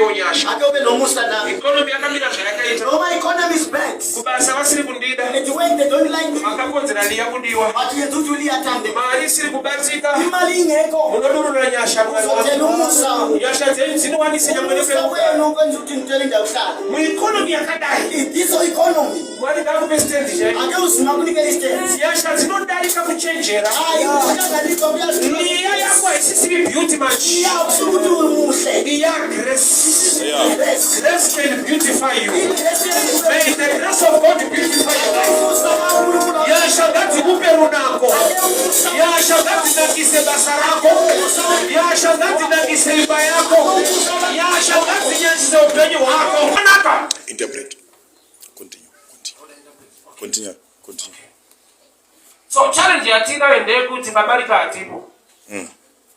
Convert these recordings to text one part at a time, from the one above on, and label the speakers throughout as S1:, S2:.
S1: yonyasha. Economy yakamira zvayakaita.
S2: Roma economy is bad.
S1: Kubasa vasiri kundida.
S2: And when they don't like me,
S1: Vakakonzera ndiya kudiwa.
S2: but you do attend.
S1: Mari isiri kubatsika.
S2: Imali ingekho.
S1: Munodurura nyasha mwari wako. Nyasha dzenyu dzinowanisa nyangwe nepekuka. Mueconomy yakadai.
S2: This economy.
S1: Mwari ngakupe stand chete. Nyasha dzinodarika kuchenjera. Iya yako haisisiri beauty much. Iya grace. Grace can beautify you. May the grace of God beautify your life. Nyasha ngadzikupe runako. Nyasha ngadzinakise basa rako. Nyasha ngadzinakise imba yako. Nyasha ngadzinyasise upenyu hwako.
S3: Interpret. Continue.
S1: So challenge yatinga wende kuti babarika atipo.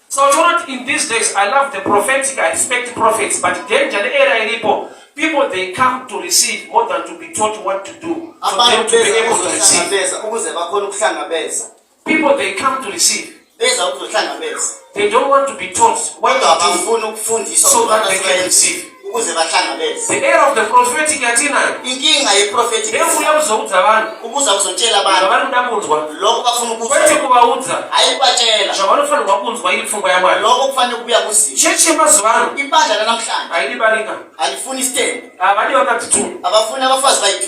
S1: So not in these days, I love the prophetic, I respect prophets, but danger the era ilipo, people they come to receive more than to be taught what to do. For them to be able to receive. People they come to receive. They don't want to be taught what to do so that they can receive. The era of the prophetic yatina. Efuya kuzoudza vanhu. Vari kuda kunzwa. Kwete kuvaudza. Zvavanofanirwa kunzwa iri pfungwa yaMwari. Chechi yemazuva ano haidi barika. Havadi vakati tu.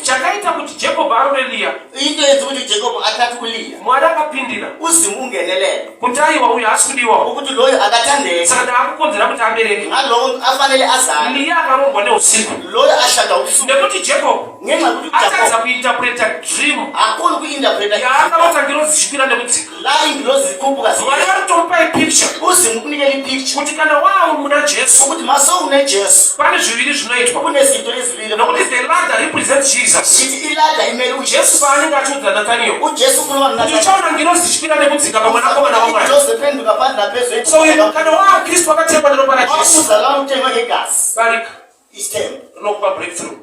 S1: Chakaita kuti Jacob aronelia. Mwari akapindira. Kuti aiwa uyu haasi kudiwawo. Saka ndakakukonzera kuti abereke. Liya akarongwa neusiku. Nekuti Jacob akadza kuinterpreta dream. Yaakavata ngirozi zvikwira nekudzika. Mwari varitomupai picture. Kuti kana wava muna Jesu. Pane zviviri zvinoitwa. Nokuti the ladder represents Jesus. Jesu paanenge achiudza Nathaniel. Kuti uchaona ngirozi zvikwira nekudzika pamwanakomana waMwari. So kana wava Kristu akatemba neropa raJesu. Barika. Unokupa breakthrough.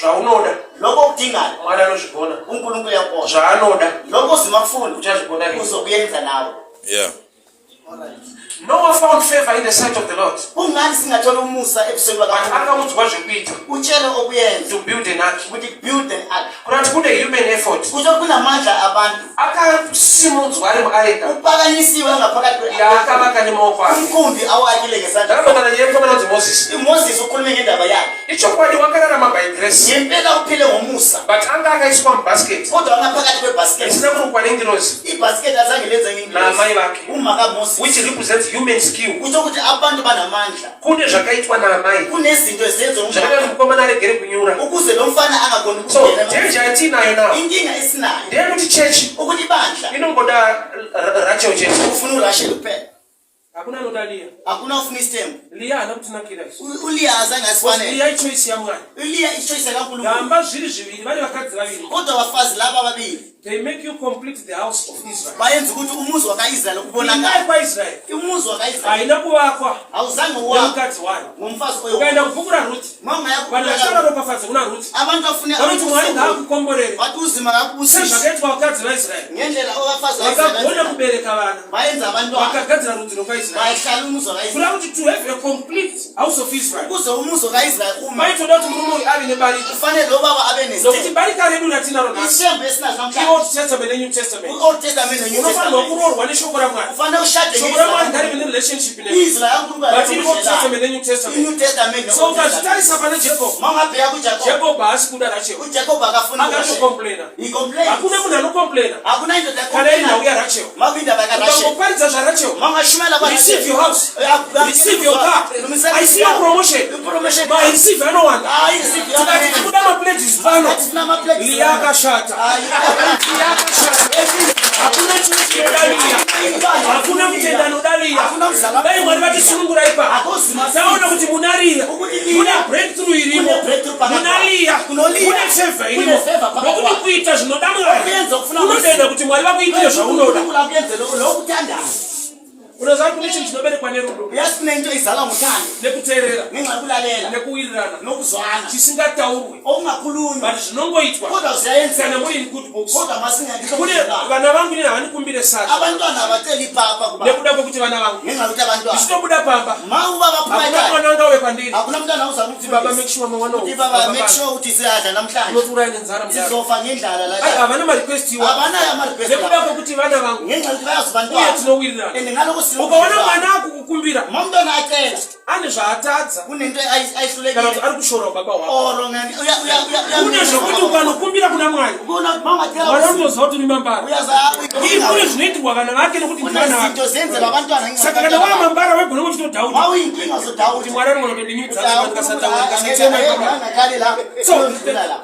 S1: Zvaunoda. Mwari anozvigona. Zvaanoda. Uchazvigona.
S3: Yeah.
S1: Noah found favor in the sight of the Lord. But akaudzwa zvekuita. To build an ark. Kurati kune human effort. Akasimudzwa ari muareka. Yaakavaka nemaoko ake. Ndakambotana nemukomana unzi Moses. Ichokwadi wakararama by grace. But anga akaiswa mubasket. Isina kurukwa nengirozi. Naamai vake. Which represents human skill. Kune zvakaitwa naamai. Zvakati mukomana aregere kunyura. So danger yatinayo nayo ndeyekuti chechi inongoda Rachel chete. Hakuna noda Leah. Leah haana kutinakira. Leah ichoice yaMwari. Gamba zviri zviviri vane vakadzi vaviri. They make you complete the house of Israel. Imba kwaIsrael haina kuvakwa nemukadzi wayo. Ukaenda kubhuku raRuth, vanhu vachitaura ropafadzo kuna Ruth. Vanoti Mwari ngaakukomborere sezvakaitwa vakadzi vaIsraeri. Vakagona kubereka vana. Vakagadzira rudzi rokwaIsraeri. Kuda kuti to have a complete house of Israel. Maitoda kuti murume uyu ave nebarika. Nokuti barika redu ratinaro nhasi. Old Testament and New Testament. Unofanirwa kuroorwa neshoko raMwari. Shoko raMwari ndarine relationship newe. But in Old Testament and New Testament. So ukazvitarisa pane Jacob haasi kuda Rachel. Akatocomplaina. Hakuna munhu anocomplaina kana iri nhau yaRachel. Ukangoparidza zvaRachel, receive your house, receive your car, I see your promotion, but receive anyone. Tikati tikuda mapledges pano, Leah akashata. Hakuna church yodalia. Hakuna mtendano dalia. Dai Mwari vatisunungura ipa. Taona kuti munalia. Muna breakthrough irimo. Munalia. Muna favor irimo. Nokuti kuita zvinoda Mwari. Unodenda kuti Mwari vakuitire zvaunoda. Unoziva kuti chinhu chinoberekwa nerudo
S2: yasinento izala ngothando
S1: nekuteerera
S2: ngengakulalela
S1: nekuwirirana
S2: nokuzwana
S1: chisingataurwe
S2: okungakhulunywa
S1: but zvinongoitwa
S2: kodwa ziyayenza
S1: kana muri in good books.
S2: kodwa masingandito
S1: Kune vana vangu nini havanikumbire sadza
S2: abantwana abateli papa kuba
S1: nekuda kwokuti vana vangu
S2: ngenxa yokuthi abantwana
S1: zvichitobuda pamba
S2: mauva
S1: hakuna
S2: baphumayo
S1: mwana anga uye kwandiri
S2: hakuna mntwana uza
S1: kuti baba make
S2: kumfundisa
S1: sure mwana
S2: ukuthi baba make sure ukuthi siyadla namhlanje
S1: unotiuraya nenzara mudaro
S2: sizofa ngendlala la
S1: havana marequest iwa
S2: abanayo ama-request
S1: nekuda kwokuti vana vangu
S2: ngenxa yokuthi bayazi
S1: uye
S2: bantwana
S1: tinowirirana
S2: and ngaloko
S1: ukaona mwana akukukumbira
S2: ma umntwana acela
S1: ane zvaatadza
S2: kunento
S1: kana kuti
S2: ayihlulekile
S1: ari kushora baba wako
S2: oro
S1: kune zvokuti ukanokumbira kuna mwari mwana unoziva kuti unemambara kune zvinoitirwa vana vake nekuti ndivana vake
S2: uyazakunezinto zenzela abantwana
S1: saka kana waa mambara wegona uchitodhauta
S2: mawuyinkinga
S1: kuti
S2: zodhawuti
S1: mwari anongonopendinyidzaaasatema so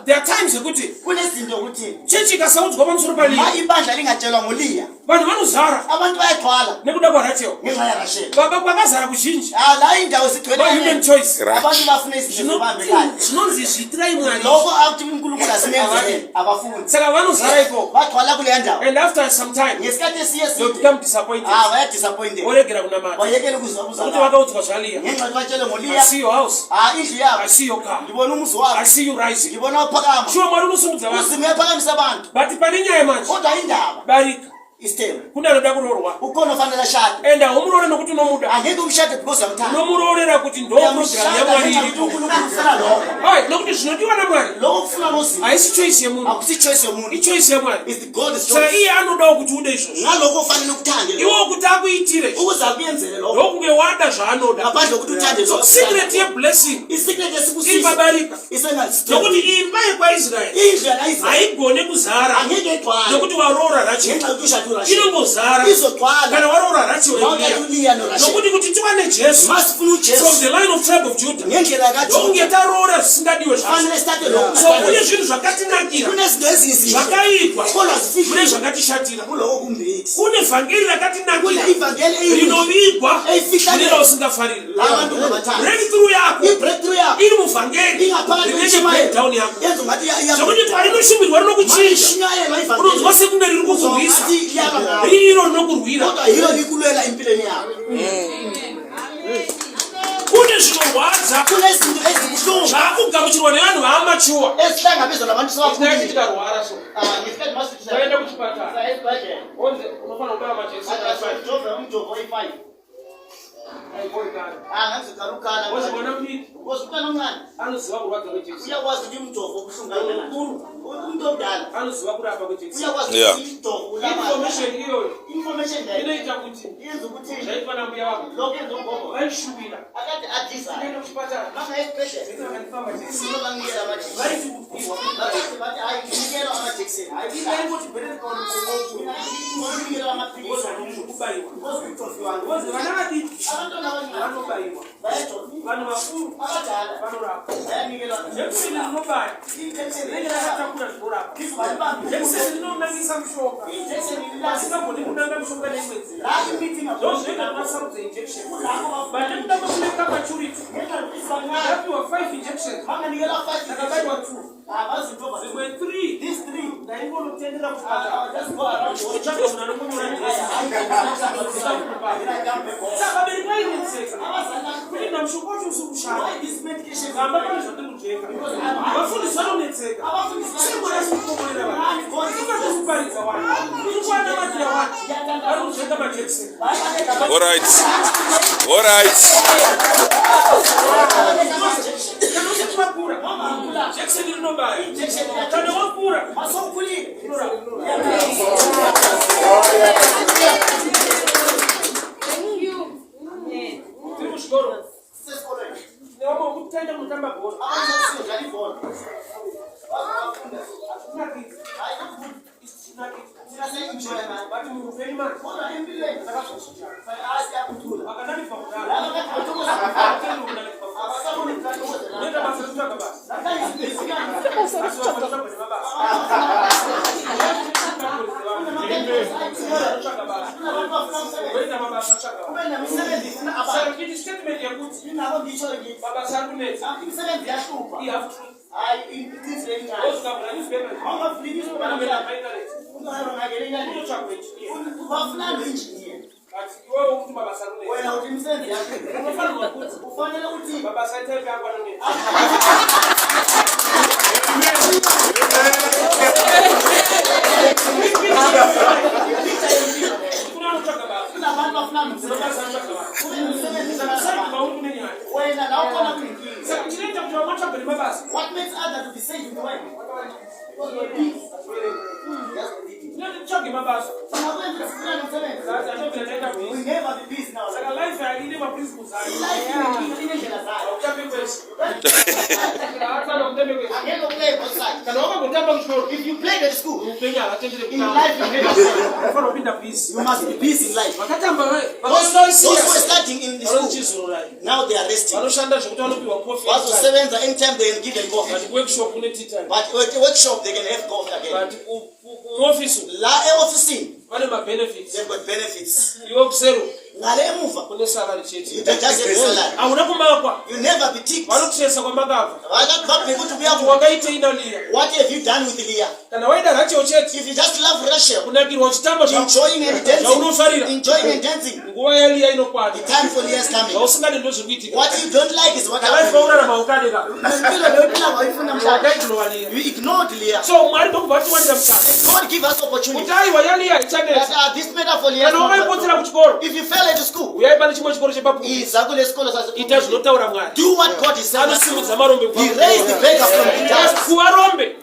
S1: there are times ekuti
S2: kunezinto ukuthi
S1: chechi ikasaudzwa pamusoro paliya
S2: ma ibandla lingatshelwa ngoliya
S1: vanhu vanozara
S2: abantu bayagcwala
S1: nekuda kwarachel
S2: ngenxa yakashela
S1: baba kwakazara kuzhinji
S2: la indawo
S1: human choice
S2: abantu bafuna izinto zibambekane
S1: zvinonzi zviitirai mwari
S2: loko akuthi unkulunkulu asimenzele abafundi
S1: saka vanozara iko
S2: bagcwala kuleya ndawo
S1: and after some time
S2: ngesikhathi esiye
S1: they become disappointed
S2: bayadisappointed
S1: voregera kunamata
S2: bayekele
S1: kuti
S2: kuzakuza
S1: vakaudzwa zvaliya
S2: ngenxa yokuthi batshele
S1: I
S2: ngoliya
S1: see your house
S2: indlu yabo
S1: I see your car
S2: ngibona umuzi wabo
S1: I see you rising
S2: ngibona uphakama
S1: shuwa mwari unosungudza vanhu
S2: uzima uyaphakamisa abantu
S1: but pane nyaya manje
S2: kodwa indaba
S1: barika
S2: isithembu
S1: kune anoda kuroorwa
S2: ukhona ofanele ashade
S1: and haumuroore nokuti unomuda
S2: angeke umshade because yamthanda
S1: unomuroorera kuti ndo programu yamwari iripo
S2: unkulunkulu ufuna lokho
S1: nokuti zvinodiwa namwari
S2: lokho kufuna nozima
S1: haisi choice yemunhu
S2: akusi choice yomuntu
S1: ichoice yamwari
S2: is the God is
S1: saka
S2: choice
S1: iye anodawo kuti ude izvozvo
S2: ngalokho ufanele ukuthande
S1: iwo kuti akuitire
S2: ukuze akuyenzele lokho
S1: ndokunge wada zvaanoda
S2: ngaphandle kokuthi uthande
S1: so
S2: lokho
S1: secret yeblessing
S2: isikret
S1: iri
S2: esikusiza
S1: pabarika
S2: isengasithembu
S1: nokuti imba yekwaisraeri
S2: indlu yakaIsrael
S1: haigone kuzara
S2: angeke igcwale
S1: nokuti waroora rachel
S2: ngenxa yokuthi ushade urashela
S1: inongozara
S2: izogcwala
S1: kana waroora rachel
S2: mawukathi
S1: eliya
S2: uliya norashela
S1: nokuti kuti tiwane jesu
S2: masifuna
S1: from
S2: ujesu
S1: the line of tribe of judah
S2: ngendlela
S1: ndokunge
S2: yakajuda
S1: taroora zvisingadiwe zvazvo
S2: fanele sithathe lokho
S1: so kune zvinhu zvakatinakira
S2: kunezinto ezinzima
S1: zvakaitwa
S2: kodwa
S1: mune
S2: zifihlile
S1: zvakatishatira
S2: kuloko kumbithi
S1: kune vhangeri
S2: kule
S1: rakatinakira
S2: ivangeli
S1: rinovigwa
S2: eyifihlakele
S1: munera usingafariri
S2: abantu ngabathanda
S1: breakthrough yako
S2: ibreakthrough yako
S1: iri muvhangeri
S2: ingaphakathi
S1: rinenge
S2: kweshimayelo
S1: breakdown yako
S2: yenza ungathi
S1: zvokuti parinosimbirwa rinokuchinja
S2: ishinyayelwa
S1: unonzwa sekunge riri kukurwisa riro rinokurwira
S2: kodwa hilo likulwela empilweni yako
S1: kune zvinorwadza
S2: kunezinto ezibuhlungu
S1: zvaakugamuchirwa nevanhu vaamachuwa
S2: ezihlangabezwa nabantu sebakhulile
S1: tikarwara so
S2: ngesikhathi masithi
S1: taenda kuchipatara
S2: esibhedlela
S1: onze unofanira kubaya majekiseni
S2: jove umjovo oyi-5 ngazigarukana
S1: oze mwana mdiki
S2: because umntwana omncane
S1: anoziva kurwadza kwejekiseni
S2: uyakwazi ukuthi umjovo ubuhlungu umuntu omdala
S1: anoziva kurapa kwejekiseni
S2: uyakwazi
S3: Yeah.
S2: ukuthi umjovo
S1: information iyoyo
S2: information leyo
S1: inoita kuti
S2: yenza ukuthi
S1: zvaitwa nambuya wako
S2: lokho yenza ugogo
S1: vaishuvira
S2: akati adisa
S1: unoenda kuchipatara
S2: maka esibhedlela
S1: akandifamba jekiseni
S2: unobanikela amajekiseni
S1: vaiti kupiwa
S2: bathi hayi nginikela amajekiseni hayi
S1: ingoti bereikaonokomoku
S2: unikela amaphilisi
S1: kubayiwa
S2: because umjoviwa
S1: oze vana vadiki
S2: abantwana abancane
S1: vanobayiwa
S2: bayajova
S1: vanhu vakuru
S2: abadala
S1: vanorapa
S2: bayanikelwa
S1: jekiseni rinobaya rinenge rakatakura zvinorapa jekiseni rinonangisa mushonga asingagoni kunanga mushonga neimwedzera ndozvoita masarudza injection but nekuda kwekune kapachuriti ndapiwa 5 injections ndakabayiwa 2 zvimwe 3 ndaingonotendera kuchipatara kutsvaga munhu anongonyora jesi saka bereki vainetseka kuenda mushonga wacho usi kushanda gamba pane zvandiri kujeka vafundisi vanonetseka sekoyasikukomorera vanhu ikatikuparidza vanhu ikuanamatira vanhu vari kujeka majekiseni
S3: All right.
S1: kana usati vakura jekiseni rinobaya kana wakura tiri muchikoro nevamwe vokuti taenda kunotamba bhora vati munhu upenyu mani akananipa kudara noita basa rekutsvaga basa asi vafanira nemabasa anotsvaga basa oita mabasa atsvaga saka kiti statement yekuti mabasa ari kunetsa ihave truth osingavula newspaper kana mena mainternet unotsvagwa engineer but iwewe kuti mabasa ari kunetsa
S2: imsebenzi yakho. Ufanele uthi
S1: baba sayithethe apha nini.
S2: What makes others to be saved in the way? Because you're peace. We never be peace now. Life if you play at school, in life you must be peace in life. Those who are starting in this school, now they are resting. Anytime they can give them coffee. But at the workshop they can have coffee again. La office, they've got benefits. You never be ticked. What have you done with Leah? If you just love Russia, enjoying and dancing, the time for Leah is coming. What you don't like is what happened. You ignored Leah. So God give us opportunity. This matter for Leah. If you fail at school, do what God is saying. He raised the beggar from the dust.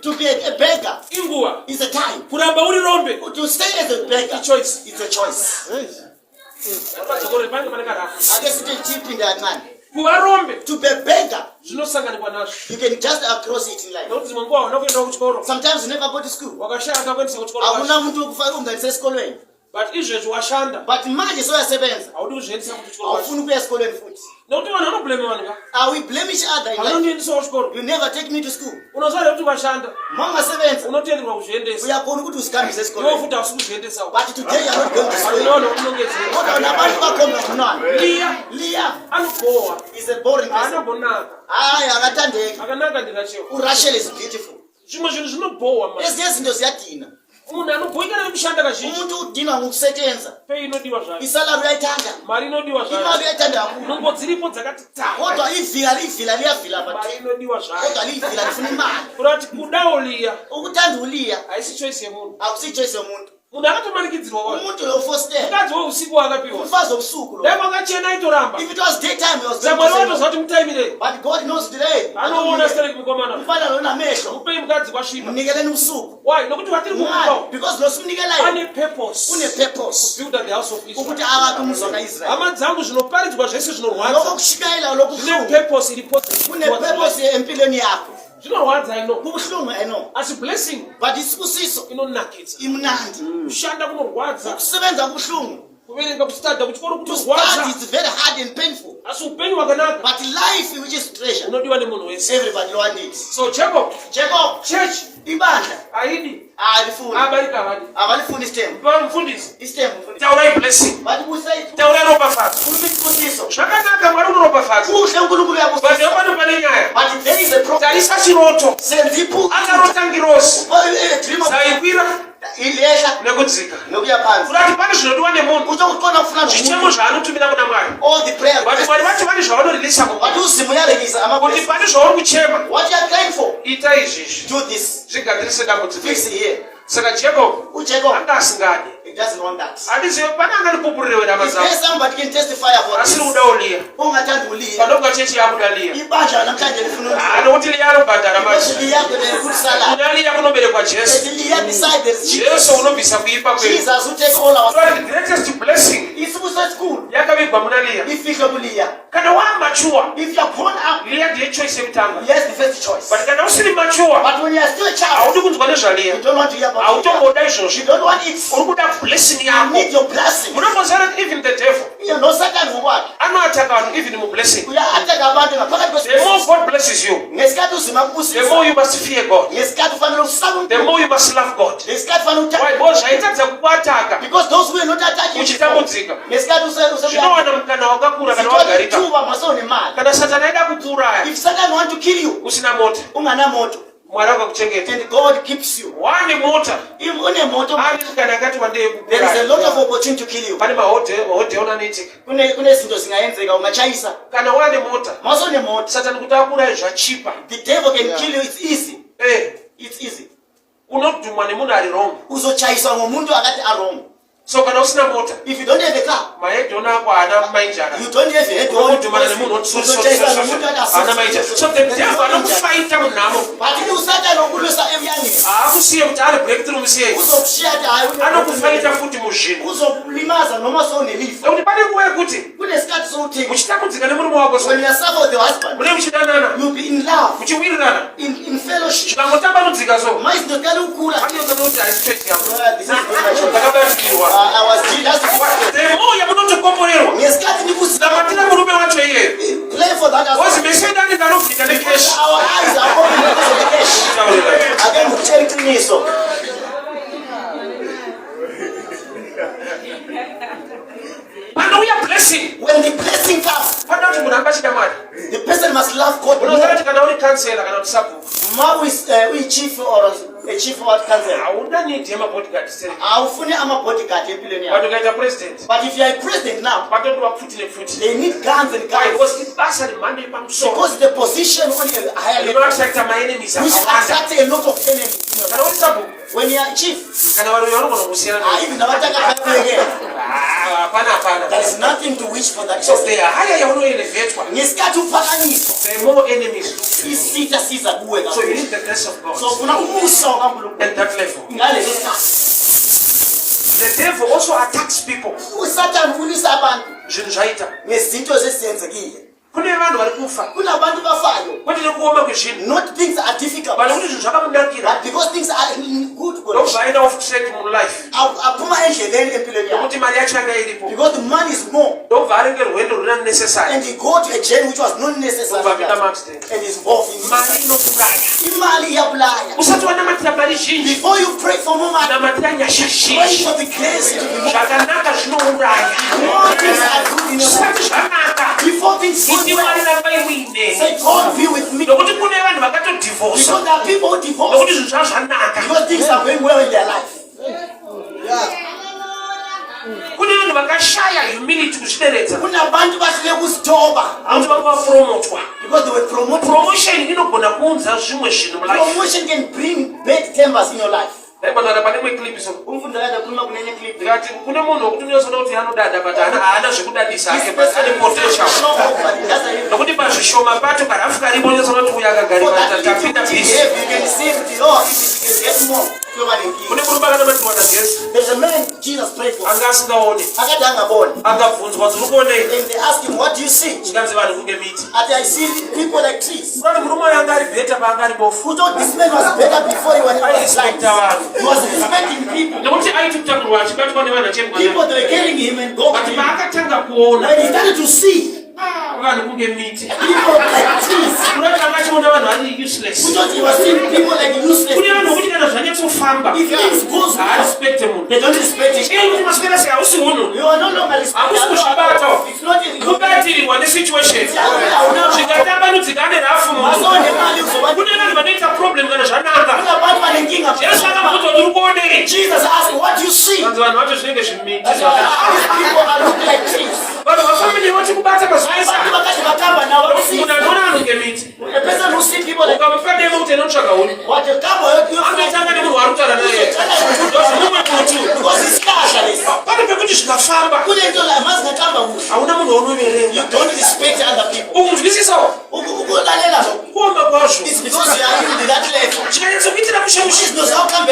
S2: To be a beggar is a time. To stay as a beggar, it's a choice. I guess it is cheap in that man. To be a beggar, you can just cross it in life. Sometimes you never go to school. But manje soyasebenza awufuna ukuya esikoleni futhi. Are we blame each other in life? You never take me to school. Mama sebenza uyakhona ukuthi usikambise esikoleni. But today you are not going to school. Kodwa nabantu bakhomba ngqonana. Leah is a boring person. Hayi akathandeki. uRachel is beautiful. Ezinto ziyadina. Umuntu udinga ngokusebenza. Isalary uyayithanda. Imali uyayithanda. Kodwa ivila liyavila but kodwa livila lifuna imali. Ukuthanda uLeah akusi choice yomuntu. Umuntu lo foster. Umfazi obusuku lo. If it was daytime he was going to say. But God knows the day. Umfana lo namehlo. Mnikeleni ubusuku. Why? Because lo simnikelayo. Une purpose. Build the house of Israel. Ukuthi akakho umzona Israel. Amazangu zinoparizwa zvese zvinorwadza. Lokushikaila lokuhlungu. Purpose iripo. Une purpose empilweni yakho. You know what I know? I know. As a blessing. But it's kusiso. Inonakitsa. Imnandi. Ushanda kunorwadza. Ukusebenza kuhlungu. To start is very hard and painful. But life, which is treasure, everybody wants it. So Jacob, church, ibanda, abalifundi stem. Taura blessing. But we say taura roba fat. Shakataka maruno roba fat. But there is a problem. Talisa shiroto. Sendipu. Anarotangiros. Saibira. Ilesha nekudzika nokuya phansi fulani pane zvinodiwa nemunhu uchakutona fulani zvichemo zvaanotumira kuna Mwari all the prayer but Mwari vacho vane zvavanoreleasa kuti uzimu yarekisa kuti pane zvauri kuchema what you are crying for ita izvizvi do this zvigadzirise dambudziko fix here saka Jacob anga asingadi it doesn't want that adizive pane angalipupurire ramazamo if somebody can testify about this asiri kuda uLeah ungathanda uLeah panokuva chechi yakuda Leah ibanja namhlanje lifuna anokuti Leah anobhadhara manje kuna Leah kunoberekwa Jesu Jesu unobvisa kuipa kwedu Jesus will take all our the greatest blessing isibuso school yakavigwa muna Leah ifike kuLeah kana wa mature if you are born up Leah ndiye choice yekutanga yes the first choice but kana usiri mature but when you are still a child audi kunzwa nezvaLeah you don't want to hear about automboda izvozvo you don't want it urikuda blessing yako you need your blessing munozana even the devil you know Satan ngokwakhe anoattack vanhu even mu blessing uya attack abantu ngaphakathi kwesibili the more God blesses you ngesikhathi uzima kubusa the more you must fear God ngesikhathi ufanele usaba the more you must love God ngesikhathi ufanele uthande why because haitadza kukuattacka because those who are not attacking uchitambudzika ngesikhathi usinowana mukana wakakura kana wagarika kana Satan aida kukuuraya if Satan want to kill you usina moto ungana moto
S1: And God keeps you. There is a lot of opportunity to kill you. The devil can kill you. It's easy. It's easy. So if you don't have a car, you don't have a head on. So the devil fight but you start when you suffer with your husband, you'll be in love, in fellowship. I was just play for that. Our eyes are open because of the cash. Again, charity me so.
S2: And we are blessing.
S1: When the blessing comes, the person must love God more. We chief or a chief or council. But if you are a president now, they need guns and guns. Because the position on a higher level, which attracts a lot of enemies. When you are chief, even there is nothing to wish for that.
S2: So they are higher, the more enemies. So you need the grace of God. At that level. The devil also attacks people.
S1: Not things are difficult, but because things are in good condition. Because the money is more, and he go to a jail which was not necessary, and is involved in before you pray for more money, pray for the grace to be more. More things are good in your life. Before things go say, God be with me. Because there are people who divorce because things are going well in their life. Because they were promoted. Promotion can bring bad tempers in your life. There's a man Jesus prayed for. And they asked him, what do you see? And I see people like trees. Who thought this man was better before he was blind? He was respecting people. People that were carrying him and going. When he started to see people like trees, who thought he was seeing people like useless. If things goes well, they don't respect it. You are no longer respected. It's not in the situation. Jesus asked, what do you see? People are looking like trees. A person who sees people like because he's casualist. You don't respect other people. It's because you are in that level. How come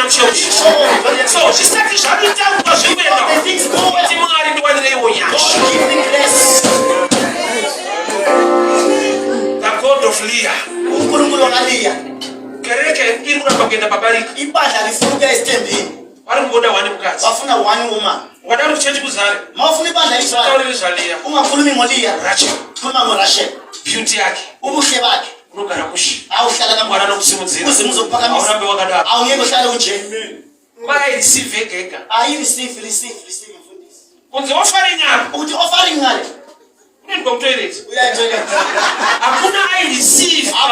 S2: Show So she started shouting down to she went on. But you are in one day when you the God of Leah. Kereke ilikuwa bagenda babali.
S1: Ibadla lifunuka esithembini.
S2: Walimboda wani mkazi.
S1: Bafuna one woman.
S2: Wadala kuchange kuzale.
S1: Mawufuna ibadla liswala.
S2: Leah.
S1: Ungakhulumi ngoLeah.
S2: Rachel.
S1: Khuluma ngoRachel.
S2: Beauty yake.
S1: Ubuhle bakhe.
S2: Unogaramushi.
S1: Awuhlala
S2: Mwana nokusimuzira.
S1: Uzimuzo ukuphakamisa.
S2: Awurambe wakadala.
S1: Awungeke uhlale unje.
S2: Maya receive gega.
S1: Ayi receive mfundisi.
S2: Kunze offering yako.
S1: Uthi offering ngale.
S2: Unemba utoilet.
S1: Uyayithola.
S2: Hakuna I receive.
S1: I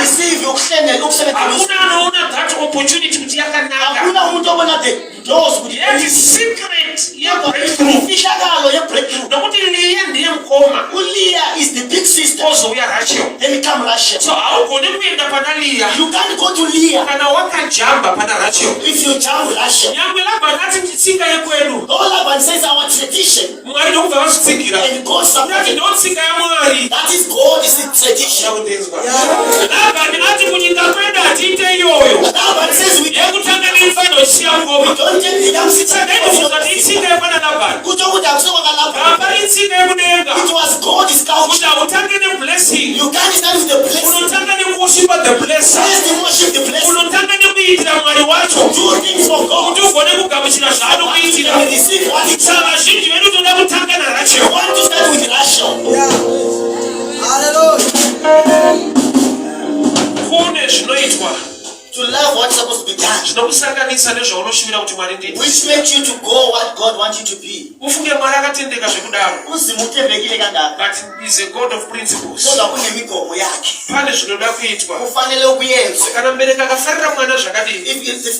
S1: receive ukuhlengela ukusebenza.
S2: Hakuna anaona that opportunity kuti yakanaka.
S1: Hakuna umuntu obona the doors kuti
S2: yet secret ye breakthrough.
S1: Ifihlakalo ye breakthrough.
S2: Nokuti Leah ndiye mkoma.
S1: uLeah is the big sister.
S2: Ozo uya Rachel.
S1: Then come Rachel.
S2: So awugone kuenda pana Leah.
S1: You can't go to Leah.
S2: Kana wakajamba pana Rachel.
S1: If you jump Rachel.
S2: Nyangwe Laban ati mtsinga yekwedu.
S1: All Laban says our tradition.
S2: Mwari ndokubva vasitsingira.
S1: And God supported.
S2: Ndotsinga ya Mwari.
S1: That is God is a tradition.
S2: Laban ati kunyika kwedu atiite iyoyo.
S1: Laban says we
S2: yekutanga nemfano siya ngoma.
S1: don't take the young sister.
S2: Itsinga yekwana Laban.
S1: Kutokuti akusoka Laban.
S2: Apa itsinga yekudenga.
S1: It was God is couch.
S2: Kuti utange ne blessing.
S1: You can't start with the blessing.
S2: Unotanga ne worship the blessing.
S1: First you worship the blessing.
S2: Unotanga ne kuitira Mwari wacho.
S1: Do things for God.
S2: Kuti ugone kugamuchira zvano kuitira.
S1: And receive what he
S2: Saka zhinji vedu toda kutanga na Rachel.
S1: You want to start with Rachel.
S4: Hallelujah.
S2: Kune zvinoitwa.
S1: To love what's supposed to be done.
S2: Zvinokusanganisa nezvaunoshuvira kuti Mwari ndiite.
S1: Which makes you to go what God wants you to be.
S2: Ufunge Mwari akatendeka zvekudaro.
S1: Uzimutembekile kangaka.
S2: But is a God of principles.
S1: Kodwa kune migomo yake.
S2: Pane zvinoda kuitwa.
S1: Kufanele ukuyenza.
S2: Kana mubereki akafarira mwana zvakadini.
S1: If the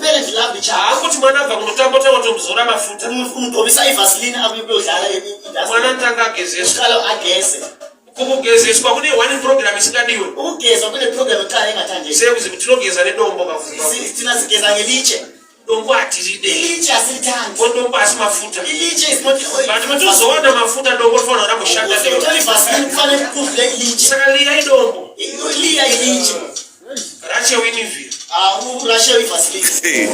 S1: parent love the child.
S2: Hakuti mwana abva kunotambota watomuzora mafuta.
S1: Umudobisa ivaseline akuyodlala
S2: mwana ntanga agezeswa.
S1: Kalo ageze.
S2: Kugezeswa kune one program isikadiwe.
S1: Ukugezwa kune program ekhala engathandeki.
S2: Sekuzi tinogeza nedombo kafuta.
S1: Thina sigeza ngeliche.
S2: Dombo atiride.
S1: Iliche asilithandi.
S2: Dombo asimafuta.
S1: Iliche is not oil.
S2: Bantu matuzowana mafuta dombo rifana rakushanda leo.
S1: Uthola ivaseline kufanele kudle iliche.
S2: Saka Leah idombo.
S1: Leah iliche.
S2: Rachel winivile.
S1: Rachel ivaseline.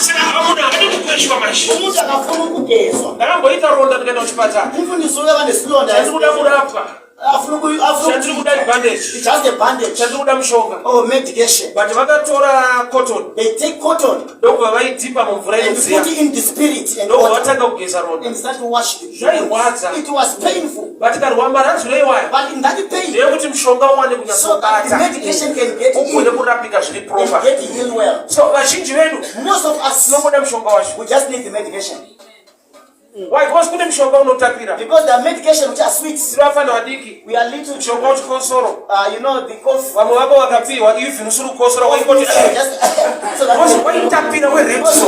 S2: Saka amuna adi kukweshwa mashi.
S1: Umuntu akafuna ukugezwa.
S2: Ndakamboita ronda ndikaenda kuchipatara.
S1: Umfundisi uya nesilonda.
S2: Chandikuda kurapwa. Chandikuda bandage.
S1: It's just a bandage.
S2: Chandikuda mushonga.
S1: Oh, medication.
S2: But vakatora cotton.
S1: They take cotton.
S2: Ndokubva vaidipa mumvura inodziya.
S1: And put it in the spirit and
S2: ndokuvatanga kugeza ronda.
S1: and start to wash it.
S2: Zvairwadza.
S1: It was painful.
S2: But karwamba ranzvireiwaya.
S1: But in that pain,
S2: ndeyekuti mushonga uwane
S1: so that the
S2: kunyatsobata.
S1: medication can get
S2: ugone
S1: in
S2: kurapika zviri
S1: and
S2: proper.
S1: get healed well.
S2: So vazhinji vedu
S1: Most of us,
S2: tinongoda mushonga wacho.
S1: we just need the medication.
S2: Why? Because kune mushonga unotapira.
S1: Because the medication which are sweet,
S2: Siri vafana vadiki.
S1: we are little
S2: Mushonga wechikosoro.
S1: you know, the cough.
S2: Vamwe vako vakapiwa even usiri kukosora waingoti
S1: Just so that
S2: waitapira werepso.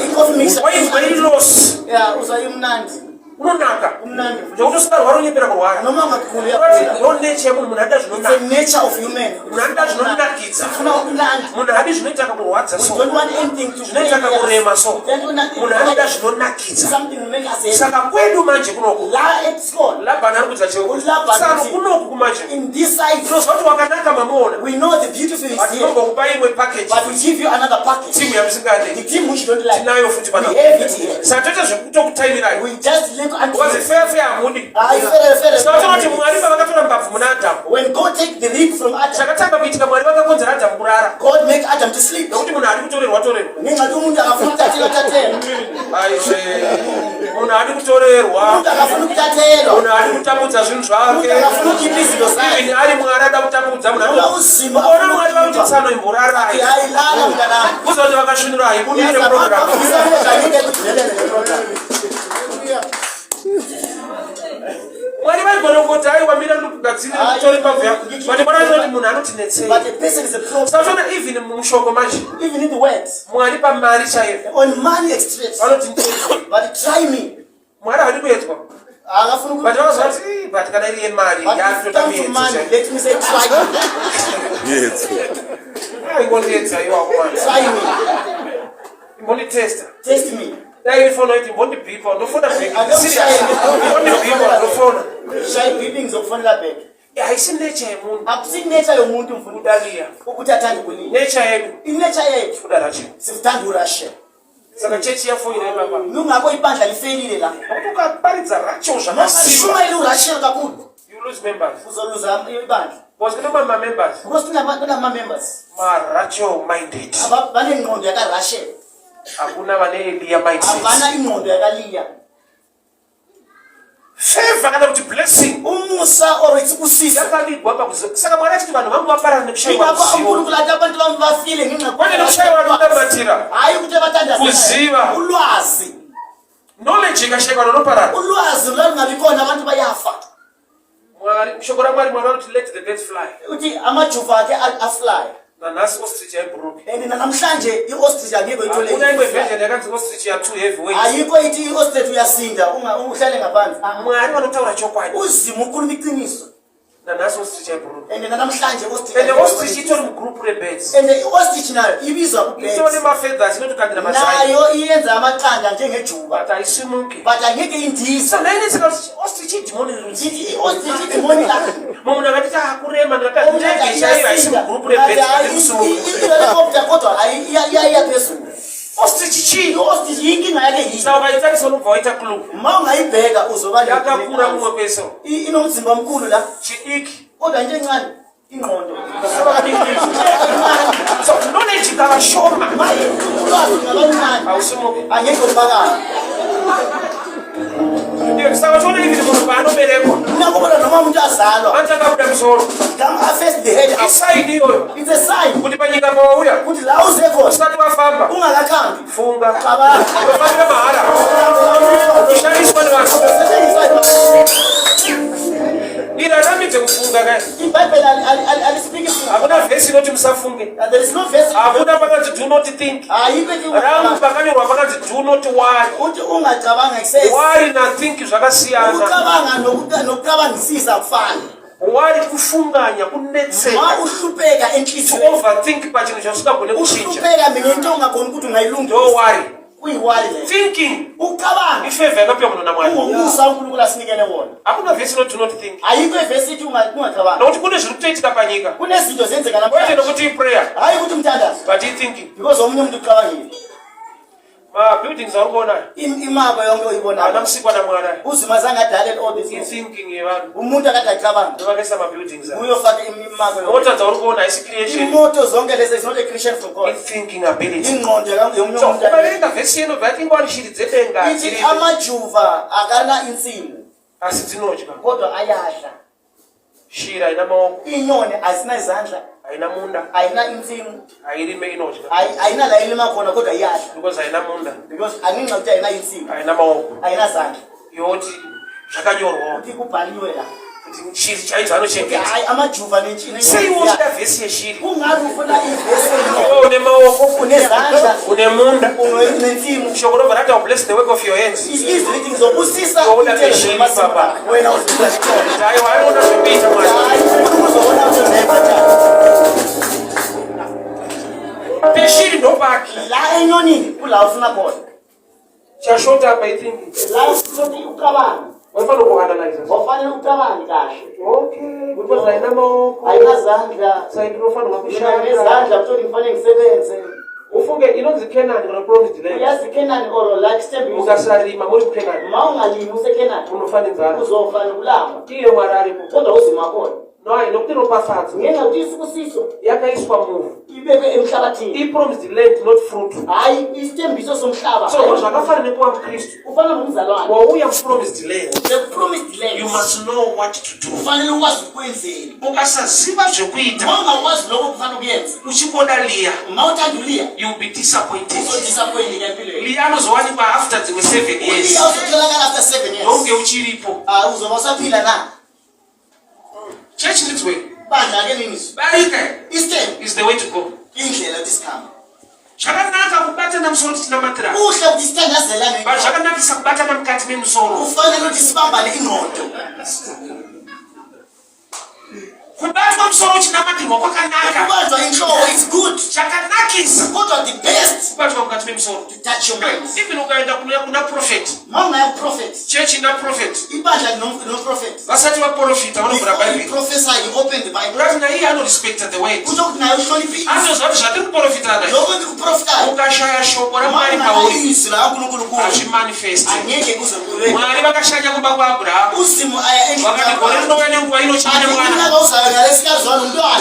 S1: the cough mixer.
S2: wailosi
S1: Yeah, uzayimnandi.
S2: unonaka.
S1: Umnandi.
S2: Ndokuti usingarwari unyepera kurwara.
S1: Noma ngakhulu yaphila.
S2: Yoneche yemunhu munhu ada
S1: It's
S2: zvinonaka.
S1: the nature of human.
S2: Munhu anoda zvinonakidza.
S1: Funa ukunandi.
S2: Munhu haadi zvinoita kurwadza
S1: We
S2: so.
S1: don't want anything to
S2: Zvinoita kurema so.
S1: We don't want nothing.
S2: Munhu anoda zvinonakidza.
S1: Something will make us happy.
S2: Saka kwedu manje kunoku.
S1: La at school.
S2: Labhani ari kuita cheuku. Saka kunoku kumanje.
S1: In this side,
S2: Tinozwa kuti wakanaka mamuona.
S1: we know the beautiful is
S2: But
S1: here.
S2: tinongokupa imwe package.
S1: But we give you another package.
S2: Timu yamusingade.
S1: The team which you don't like.
S2: Tinayo futi
S1: We
S2: pana.
S1: have it here.
S2: Saka toita zvekutokutaimirai.
S1: We just link and
S2: Wazi fair hamudi.
S1: fair.
S2: Saka kuti Mwari pavakatora mbabvu muna Adamu.
S1: When God take the rib from Adam,
S2: Chakatanga kuitika Mwari vakakonzera Adamu kurara.
S1: God make Adam to sleep.
S2: Nokuti munhu ari kutorerwa.
S1: Ngenxa umuntu akafuna ukuthathelwa.
S2: Munhu ari kutorerwa.
S1: Umuntu akafuna ukuthathelwa.
S2: Munhu ari kutambudza zvinhu zvake.
S1: Akafuna ukhipha izinto zakhe.
S2: Even ari Mwari ada kutambudza munhu.
S1: Uzima.
S2: Ona Mwari vakuti tsano imburarai.
S1: Ayilala mntanami.
S2: Kuzoti vakasvinura haibudire program. Mwari vaigona kungoti aiwa mira ndikugadzirira kutori mbabvu yako. But Mwari anoti munhu anotinetsei.
S1: But the person is a problem.
S2: Saka even mushoko manje.
S1: Even in the words.
S2: Mwari pamari chaiyo.
S1: On money extremes.
S2: Vanoti
S1: But try me.
S2: Mwari havadi kuedzwa.
S1: Akafuna
S2: But vakazoti but kana iri yemari yaatotamiedza.
S1: let me say try me.
S3: Yes.
S2: Ingondiedza iwako manje.
S1: Try me.
S2: Ingonditesta.
S1: Test me.
S2: Dai ifona iti mbondibipa ndofuna
S1: I
S2: bheki.
S1: don't shy.
S2: Mbondibipa ndofuna.
S1: Shy beeping zokufonela back.
S2: haisi nature yemuntu.
S1: Akusi nature yomuntu mfuna
S2: Udaliya.
S1: ukuthi athande ukulinda.
S2: Nature yedu.
S1: Inature yethu
S2: Udalaje.
S1: sithanda urashe.
S2: Saka church yafoyile baba.
S1: Nungakho ibandla lifelile la.
S2: Ukukaparidza rachosha
S1: masiba. Uma ilurashe kakhulu.
S2: You lose members.
S1: Uzoluza ibandla.
S2: Because kuna members.
S1: Because kuna members.
S2: Racho minded.
S1: Abane ingqondo yakarashe.
S2: Akuna bane Eliya mindset.
S1: Abana ingqondo yakaliya.
S2: Favor kana kuti blessing.
S1: Umusa or ikusisa.
S2: Yakalidwa apa saka mwana chiti vanhu vangu vapara nekushayiwa
S1: ruzivo. Ibapo kulata abantu bafile ngenxa
S2: kwani nekushayiwa kunabatira.
S1: Hayi kuti abathandaza.
S2: Kuziva.
S1: Ulwazi.
S2: Knowledge ikashayikwa nonoparara.
S1: Ulwazi lungabikona abantu bayafa.
S2: Mwari mshokora mwari mwana kuti let the birds fly.
S1: Uthi amajuva akhe afly.
S2: Nanasi ostrich ayibhuruki.
S1: Namhlanje i-ostrich angeke uyithole.
S2: Kuna imwe version yakanzi ostrich ya too heavyweight.
S1: Ayikho ithi i-ostrich uyasinda uhlale ngaphansi.
S2: Mwari vanotaura chokwadi.
S1: Uzima ukhuluma iqiniso.
S2: Nanasi ostrich ayibhuruki.
S1: Namhlanje ostrich.
S2: Ostrich itori mugroup rebirds.
S1: I-ostrich nayo ibizwa ku-birds.
S2: Itori ma-feathers inotukandira mazai.
S1: Nayo iyenza amaqanda njengejuba.
S2: But ayisimuki.
S1: But angeke indiza.
S2: So nani sika ostrich idimoni luthi.
S1: I-ostrich idimoni lakhe.
S2: Munhu akati akurema ngakati ndege chaiva isi mugroup rebirds.
S1: Helicopter kodwa iya phezulu.
S2: Ostrich chi.
S1: I-ostrich inkinga yakhe yini?
S2: Sawa bayithatha unobva waita club.
S1: Ma ungayibheka uzoba
S2: yakakura kumwe kweso.
S1: Inomzimba omkhulu la.
S2: Chiiki.
S1: Kodwa nje encane ingqondo.
S2: So knowledge kawashoma.
S1: Maye ulwazi ngabancane.
S2: Awusimuki.
S1: Angeke ubakala.
S2: Ndiyo kusawathola livile munhu paanoberekwa.
S1: Nakubona noma umuntu azalwa.
S2: Manje akabuda msoro.
S1: Gama first the head.
S2: Iside iyoyo.
S1: It's a sign.
S2: Kuti panyika pawauya.
S1: Kuti la uzekho.
S2: Usati wafamba.
S1: Ungakakhambi.
S2: Funga.
S1: Cabanga.
S2: Wafambira mahara. Ushaniswa nevanhu. Iraramidze kufunga kaya.
S1: IBhayibheli alispeak.
S2: Hakuna vhesi inoti musafunge.
S1: There is no verse.
S2: Hakuna pakanzi do not think. Rangu pakanyorwa pakanzi do not worry.
S1: Uthi ungacabanga excess.
S2: Worry na think zvakasiyana.
S1: Ukucabanga nokucabangisisa kufana.
S2: Worry kufunganya kunetseka.
S1: Ma uhlupheka enhliziyweni.
S2: Overthink pachinhu chasingagone kuchinja.
S1: Uhlupheka ngento ongagoni ukuthi ungayilungisa.
S2: Don't worry.
S1: Kuyiwali le.
S2: Thinking.
S1: Ucabanga.
S2: Ifavor yakaphiwa munhu naMwari.
S1: Umusa uNkulunkulu asinikele wona.
S2: Hakuna vhesi inoti do not think.
S1: Ayikho ivesi ithi ungacabanga.
S2: Nokuti kune zviri kutoitika panyika.
S1: Kunezinto zenzeka
S2: Kwete
S1: namhlanje.
S2: nokuti iprayer.
S1: Hayi ukuthi umthandazo.
S2: But i-thinking.
S1: Because omunye umuntu ucabangile.
S2: Buildings auri kuonayo.
S1: Imako yonke uyibonayo.
S2: Haana musikwa naMwari.
S1: Uzima zange adalele all this.
S2: I-thinking yevanhu.
S1: Umuntu akade acabanga.
S2: Ndovakaisa mabuildings aya.
S1: Uyofaka imako yonke.
S2: Mota dzauri kuona haisi creation.
S1: Imoto zonke lezi is not a creation from God.
S2: I-thinking ability.
S1: Ingqondo yomunye
S2: So
S1: umuntu.
S2: ukaverenga vhesi yeno vhati ingwani shiri dzedenga
S1: Ithi
S2: dziri.
S1: amajuva akana insimu
S2: Asi dzinodya.
S1: kodwa ayadla.
S2: Shiri haina maoko.
S1: Inyoni azina izandla,
S2: Haina munda.
S1: ayina insimu,
S2: Hairime inodya.
S1: ayina la ilima khona kodwa iyadla.
S2: Because haina munda.
S1: Because aninqa ukuthi ayina insimu,
S2: Haina maoko.
S1: ayina zandla.
S2: Yoti zvakanyorwa.
S1: Uthi kubhaliwe la.
S2: Kuti shiri chaidzo anochengeta.
S1: Hayi amajuva nenchini.
S2: Sei wochida vhesi yeshiri.
S1: Ungathi ufuna ivesi
S2: Iwe une maoko.
S1: unezandla,
S2: Une munda.
S1: unensimu.
S2: Shoko robva rati I'll bless the work of your hands.
S1: Izinto zobusisa
S2: Uzoona veshini baba.
S1: wena uzibula xikona.
S2: Hayi waiona zvekuita Mwari.
S1: Hayi uzobona ukuthi unayibhatala.
S2: Peshiri ndopaki.
S1: La enyonini kula ufuna khona.
S2: Chashota apa i-thinking.
S1: La usuthi ucabanga.
S2: Wafana ukuanalyze.
S1: Wafanele ucabange kahle.
S2: Okay. Because haina maoko.
S1: Ayinazandla.
S2: Sayinofana ngakushaya.
S1: Ngezandla kuthi ngifanele ngisebenze.
S2: Ufunge inonzi Canaan kana promised land.
S1: Uyazi Kenani or like step
S2: Ukasarima muri Canaan.
S1: ma ungalimi useKenani
S2: Unofana inzara.
S1: uzofana kulamba.
S2: Tiyo Mwari aripo.
S1: Kodwa uzima khona.
S2: No, inokuti inopafatsa.
S1: Ngenxa ukuthi isibusiso
S2: Yakaiswa munhu.
S1: ibekwe emhlabathini.
S2: I-promised land not fruit.
S1: Hayi isithembiso somhlaba.
S2: So zvakafana nekuva muKristu.
S1: Ufana nomzalwane.
S2: Wauya mu-promised land.
S1: The promised land.
S2: You must know what to do.
S1: Ufanele ukwazi ukwenzeni.
S2: Ukasaziva zvekuita.
S1: Ma ungakwazi lokho kufanele ukuyenza.
S2: Uchikoda Leah.
S1: Ma uthanda uLeah.
S2: You will be disappointed.
S1: Uzodisappoint empilweni.
S2: Leah anozowanikwa after dzimwe 7 years.
S1: ULeah uzotholakala after 7 years.
S2: Donge uchiripo.
S1: Uzoba usaphila na.
S2: Church this way.
S1: Bandla ke nini?
S2: Barike
S1: Eastern
S2: is the way to go.
S1: indlela lesikhamba.
S2: Zvakanaka kubatana musoro tisina matira.
S1: Uhle ukuthi sithandazelane.
S2: But zvakanakisa kubatana mukati memusoro.
S1: Ufanele ukuthi sibambane ingqondo.
S2: Kubatwa musoro uchinamatirwa kwakanaka.
S1: Kubanjwa inhloko is good.
S2: Zvakanakisa.
S1: Kodwa the best
S2: Kubatwa mukati memusoro.
S1: to touch your mind.
S2: Even ukaenda kuna prophet.
S1: Ma ungaya prophet.
S2: Church ina prophet.
S1: Ibandla no prophet.
S2: Vasati vaprofita vanovhura Bible.
S1: Prophesy he opened the Bible.
S2: Ngati na iye respect the word.
S1: Kutokuti nayo uhloniphe.
S2: Andozva zvati kuprofitana.
S1: Lokho ndikuprofita.
S2: Ukashaya shoko ramwari pauri.
S1: Isra kuNkulunkulu.
S2: Achimanifest.
S1: Angeke kuze kube.
S2: Mwari vakashanya kumba kwa Abraham.
S1: Uzimu aya endla.
S2: Vakati gore rinouya nenguva inochanya mwana.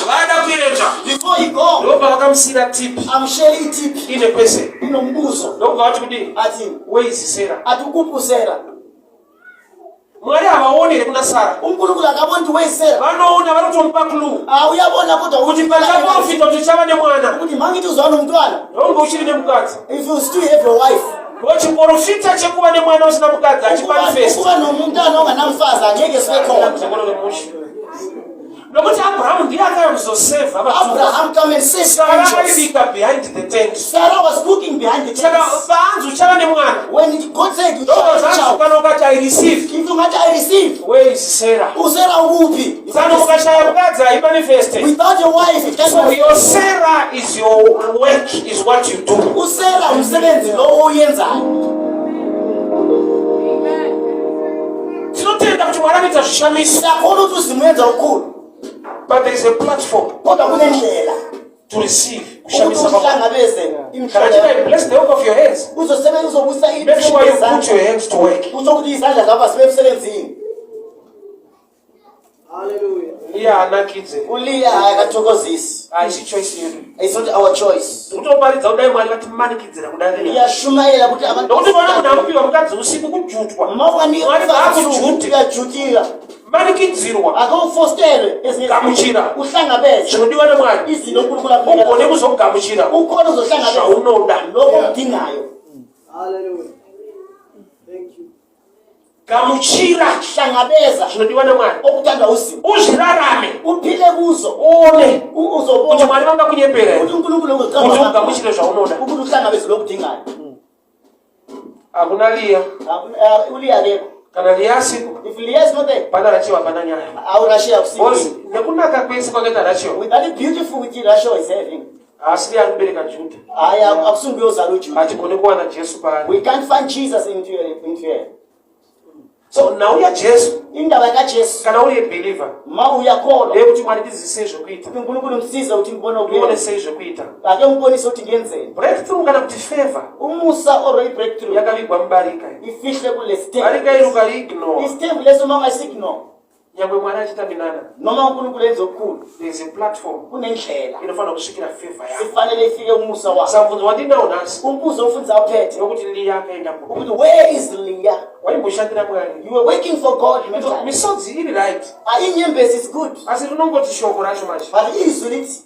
S2: Vada kuenda.
S1: Before he go.
S2: Ndobva vakamusira tip.
S1: Amsheli tip.
S2: Ine pese.
S1: Inombuzo.
S2: Ndobva vati kudini?
S1: Ati.
S2: Where is Sarah?
S1: Atukupu Sarah.
S2: Mwari havaonere kuna Sara.
S1: uNkulunkulu akabona ukuthi wayisera
S2: vanoona vanotomupa clue
S1: uyabona kodwa
S2: kuti pachaprofita kuti chava nemwana
S1: ukuthi mangithi uzwana nomntwana
S2: nonge uchiri nemukadzi
S1: if you still have a wife
S2: chiprofita chekuva nemwana usina mukadzi achimanifest
S1: ukuba nomntwana onganamfazi angeke sibe khona
S2: nokuti Abraham ndiye akayozoseva
S1: Abraham come and save
S2: Sarah behind the tent.
S1: Sarah was cooking behind the tent.
S2: When
S1: God said,
S2: I receive.
S1: If I receive,
S2: where is Sarah?
S1: Sarah upi. Without your wife, it can't
S2: so your Sarah is your work, is what you do.
S1: Sarah umsebenzi lo uyenzayo.
S2: Sinotenda kuti Mwari anoita zvishamisa.
S1: Ndakona kuti uzimuyenza ukulu.
S2: But there is a platform to receive. Can I bless the work of your hands? Make sure you put your hands to work.
S1: Hallelujah.
S2: Yeah, na kids.
S1: It's not our choice.
S2: Akofostele gamuchira
S1: uhlangabeze
S2: chinodiwa nemwari
S1: izinto uNkulunkulu
S2: ugone kuzogamuchira
S1: ukhona uzohlangabeza
S2: unoda
S1: lokho udingayo. Hallelujah. Thank you.
S2: Gamuchira
S1: hlangabeza
S2: chinodiwa nemwari
S1: okuthandwa usimu
S2: uzirarame
S1: uphile kuzo
S2: one
S1: uzobona
S2: kuti Mwari vanga kunyepera
S1: ukuthi uNkulunkulu
S2: uzogamuchira zvaunoda
S1: ukuthi uhlangabeze lokho udingayo.
S2: Akuna Leah
S1: uLeah akekho
S2: kana Leah siku
S1: if Leah is not there
S2: pana rachiwa pana nyaya
S1: aurashia kusiku
S2: nekunaka kwese kwakaita rachiwa
S1: with that beautiful which Rachel is having
S2: asiri akubereka Juda
S1: aya akusungu yozalo Juda
S2: atigone kuwana Jesu pale
S1: we can't find Jesus into here.
S2: So now ya Jesu
S1: indaba kaJesu
S2: kana uri believer
S1: ma uyakholwa
S2: ukuthi Mwari ndizisezwe kuita
S1: uNkulunkulu msiza ukuthi ngibone
S2: ubone sezwe kuita
S1: ake ngibonise ukuthi ngenzeni
S2: breakthrough kana kuti favor
S1: umusa or breakthrough
S2: yakabigwa mbarika
S1: ifihle kule step
S2: barika iruka ignore
S1: istep leso manga signal
S2: yabwe Mwari achitaminana
S1: noma uNkulunkulu enze okukhulu
S2: there is a platform
S1: kunendlela
S2: inofana kusvikira favor yako
S1: sifanele ifike umusa wakho
S2: samfunzo wandinawo nasi
S1: umbuzo ofunza uphethe
S2: ukuthi Leah akaenda
S1: ukuthi where is Leah
S2: waimboshandira Mwari
S1: you were working for God
S2: misodzi iri right
S1: inyembezi is good
S2: asi rinongoti shoko racho manje
S1: but izwi lithi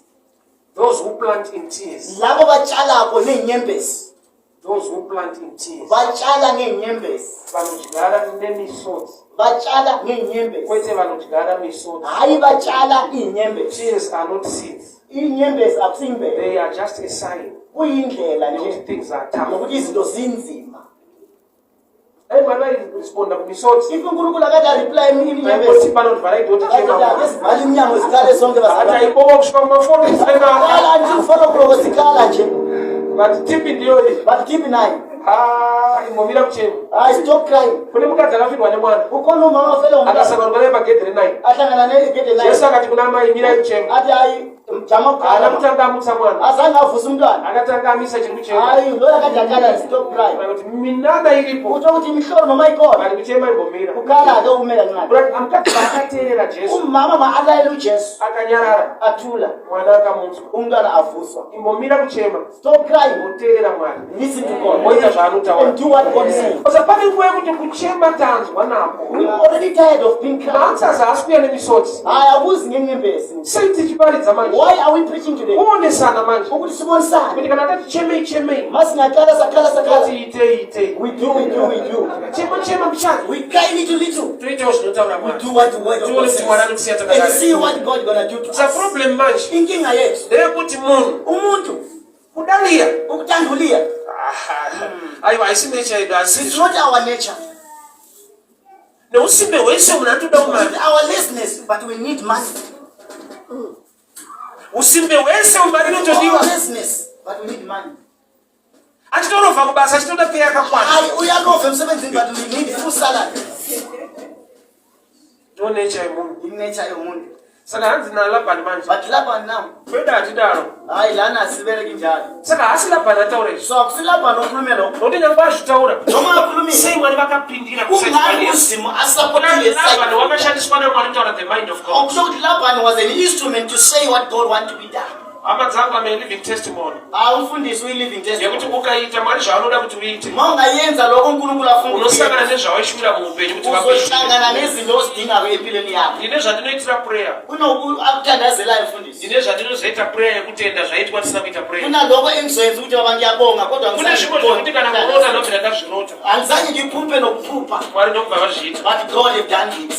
S2: those who plant in tears
S1: labo batshalako nenyembezi
S2: those who plant in tears
S1: batshala ngenyembezi
S2: vanodyara nemisodzi
S1: batshala ngenyembezi
S2: kwete vanodyara misodzi
S1: hayi batshala inyembezi
S2: tears are not seeds
S1: inyembezi akusimbele
S2: they are just a sign
S1: kuyindlela nje
S2: things are tough
S1: ukuthi izinto zinzima.
S2: Hey, Mwari responda kumisodzi
S1: if uNkulunkulu akade reply inyembezi
S2: panodvala idoti
S1: bali iminyango zikhale sonke
S2: ata iboka kusvika kumafoni
S1: kala nje ufana kuloko zikhala nje
S2: but tipi ndiyo
S1: but keep in mind
S2: imbomira kuchema
S1: stop crying
S2: kune mukadzi akafirwa nemwana
S1: ukhona umama ofela umntwana
S2: akasangana pagedhe re9
S1: ahlangana negedhe 9
S2: Yesu akati kuna mai mirai kuchema
S1: ati hayi jama
S2: ana mutanga amutsa mwana
S1: azange avusa umntwana
S2: akatanga amisa chiri kuchema
S1: hayi lo akadakala stop crying
S2: kuti minada iripo
S1: kuti mihlolo noma ikhona
S2: bali kuchema imbomira
S1: ukhala ake umela ngani
S2: but amkati akateerera Jesu
S1: umama maalayele uJesu
S2: akanyarara
S1: athula
S2: mwana akamutswa
S1: umntwana avuswa
S2: imbomira kuchema
S1: stop crying
S2: uteerera Mwari
S1: listen to God
S2: oita zvaanotaura
S1: and do what God says
S2: because pane nguva yekuti kuchema tanzwa napo
S1: we already tired of being crying
S2: maansaza asi kuya nemisodzi
S1: ayabuzi ngenyembezi
S2: sei tichiparidza manje
S1: why are we preaching today
S2: kuonesana manje
S1: ukuthi sibonisane
S2: kuti kana tati chemei
S1: masingakhala sakhala
S2: ite
S1: we do
S2: chema mchana
S1: we cry little
S2: tuitewo zvinotaura
S1: we
S2: Mwari
S1: do what the word of God
S2: kuti Mwari
S1: says
S2: anokusiya
S1: and see what God gonna do to
S2: it's a
S1: us
S2: problem manje
S1: inkinga yethu
S2: ndeyekuti munhu
S1: umuntu
S2: kudaliya
S1: ukuthandulia
S2: aiwa haisi nature yedu
S1: it's
S2: asi
S1: not our nature
S2: neusimbe hwese munhu anotoda kumari
S1: our laziness but we need money
S2: usimbe hwese umari inotodiwa
S1: our laziness but we need money
S2: achitorovha kubasa achitoda pei yakakwana
S1: uyalova emsebenzini but we need full salary
S2: ndo nature yemunhu
S1: inature yomuntu
S2: Saka hanzi na Laban manje.
S1: But Laban now.
S2: Kwenda atidaro.
S1: Hayi lana asibereki njalo.
S2: Saka hasi Laban ataure.
S1: So akusi Laban okhulume lo.
S2: Nodi nyamba zvitaura.
S1: Noma akhulumile.
S2: Sei mwari vakapindira
S1: kusayifanya. Uzimo asapotile
S2: Laban wakashandiswa naMwari taura the mind of God.
S1: Okusho ukuthi Laban was an instrument to say what God want to be done.
S2: Amadzangu ame living testimony.
S1: Awufundisi uyi living testimony.
S2: Yekuti ukaita Mwari zvaanoda kuti uite.
S1: Maungayenza lokho uNkulunkulu afuna.
S2: Unosangana nezvawaishumira muupenyu kuti vape.
S1: Uzohlangana nezinto ozidingayo empilweni yakho.
S2: Ndine zvandinoitira prayer.
S1: Akuthandazelayo mfundisi.
S2: Ndine zvandinozoita prayer yekutenda zvaitwa tisina kuita prayer.
S1: Kunalokho engizoyenza ukuthi baba ngiyabonga kodwa
S2: kune zvimwe zvokuti kana kurota nobvira ndazvirota.
S1: Anzange ngiphupe nokuphupha.
S2: Mwari ndokubva vazviita.
S1: But God have done it.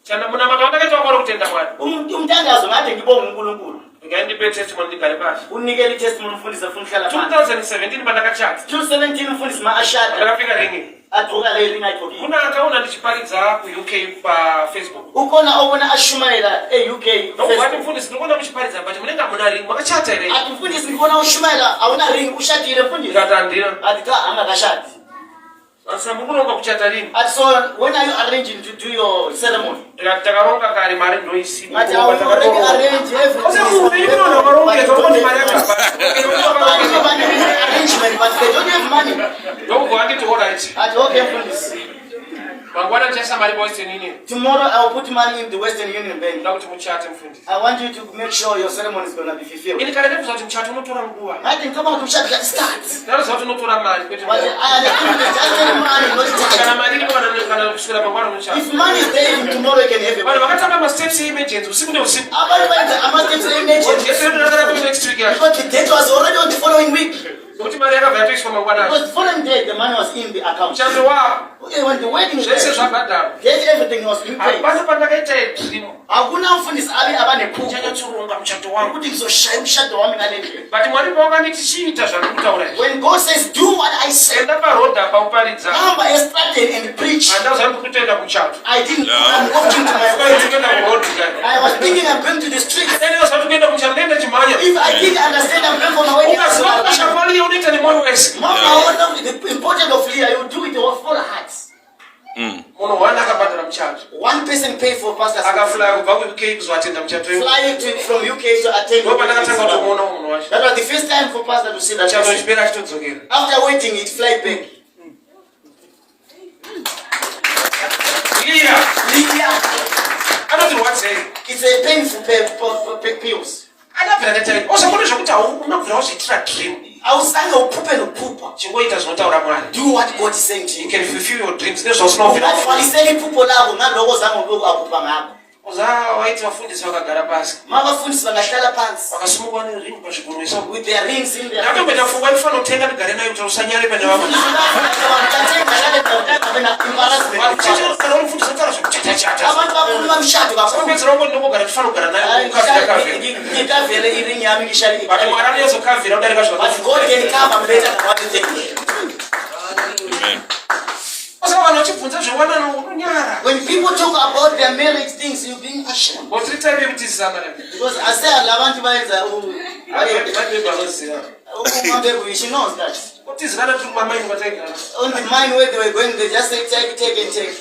S2: Kana muna maka vakakaita kwaro kutenda Mwari.
S1: Umtandazo ngade ngibonga uNkulunkulu.
S2: Ndipe testimony ndigare pashi.
S1: Unikele testimony mfundisi afuna uhlala
S2: phansi. 2017 pandakachata.
S1: 2017 mfundisi maashada.
S2: Ndakafika ringi.
S1: Adruka le ringa ikhokile.
S2: Kuna akaona ndichiparidza ku UK pa Facebook.
S1: Ukona obona ashumayela e-UK
S2: Facebook. Ngoba mfundisi ndikona muchiparidza but munenge amuna ring makachata ere.
S1: Ati mfundisi ndikona ushumayela awuna ring ushadile mfundisi.
S2: Ngatandira.
S1: Ati angakashadi.
S2: Asa mukuronga kuchata rini.
S1: Ati so when are you arranging to do your ceremony?
S2: Ndakataronga kare mari ndoisi.
S1: Ati already arrange everything.
S2: Ose munhu unoronga tokoni mari yakapa.
S1: Arrangement but they don't have money.
S2: Don't go and all right.
S1: Ati okay mfundisi.
S2: Mangwana chesa mari Western Union.
S1: Tomorrow I will put money in the Western Union bank.
S2: Ndakuti muchate mfundisi.
S1: I want you to make sure your ceremony is going to be fulfilled.
S2: Ini kare ndikuti muchate unotora nguwa.
S1: I think kama kumshaka that starts.
S2: Ndakuti kuti unotora mari kwete.
S1: But I understand that money not
S2: kana mari ndipo kana kusukira pangwana muchate.
S1: If money is there tomorrow you can have it.
S2: Bana vakatamba ma steps emergency usiku ne usiku.
S1: Abanye bayenza ama steps emergency.
S2: Yesu ndakara ku next week ya.
S1: Because the date was already on the following week.
S2: Kuti mari yakabva yatoiswa mangwana.
S1: Because the following day the money was in the account.
S2: Chanzo wa.
S1: Okay, when the wedding
S2: zvese zvabhadhara.
S1: get everything was in place.
S2: Bana pandakaita dream.
S1: Hakuna mfundisi abane phupho.
S2: Chanyatsurunga muchato wangu.
S1: Ukuthi ngizoshaya umshado wami ngale ndlela.
S2: But Mwari pawakandithi chiita zvanokutaura.
S1: When God says do what I say.
S2: Enda paroda pauparidza.
S1: Hamba estrategically and preach.
S2: Andazange kutoenda kuchato.
S1: I didn't. I'm walking to my
S2: wedding.
S1: I was thinking I'm going to the street.
S2: Ndenge usatukuenda kuchato nenda chimanya.
S1: If I didn't understand I'm going for my wedding.
S2: Ukasakashapali unoita nemoyo wese.
S1: Mama, the importance of Leah, you do it with full hearts.
S2: Munhu wana akabhadhara muchato.
S1: One person paid for pastor's
S2: akafly kubva ku UK kuzoatenda muchato.
S1: Flying from UK to attend.
S2: Ndopandakatanga kutomuona munhu wacho.
S1: That was the first time for pastor to see that.
S2: Chato chipera achitodzokera.
S1: After waiting, it fly back. Leah.
S2: I don't know what's saying.
S1: It's a painful pills.
S2: Anabvira ndataita. Osakona zvokuti unobvira wazviitira dream.
S1: Ausange uphupe nokuphupa.
S2: Chingoita zvinotaura Mwari.
S1: Do what God is saying to you.
S2: You can fulfill your dreams. Nezvausinovira.
S1: Ufaliseni iphupho lakho ngaloko zange akupha ngakho.
S2: Waiti vafundisi vakagara pasi.
S1: Mavafundisi vangahlala phansi.
S2: Vakasimuka neringi pazvigunwe so.
S1: With their rings in their.
S2: Ndakamboita pfungwa ndifana kutenga ndigare nayo kuti usanyare pane vamwe. Kana unofundisa taura zvekuchata-chata.
S1: Abantu bakhuluma mshado kakhulu.
S2: Kupedzera uko ndinogara ndifana kugara nayo kukavira.
S1: Ngikavele iringi yami ngishali.
S2: But Mwari anozokavira kudarika zvakawanda.
S1: But God can come better than what you think.
S3: Amen.
S1: When people talk about their marriage things, you're being ashamed. Because I say, I want to she knows that. On the mind where they were going, they just say, take and take.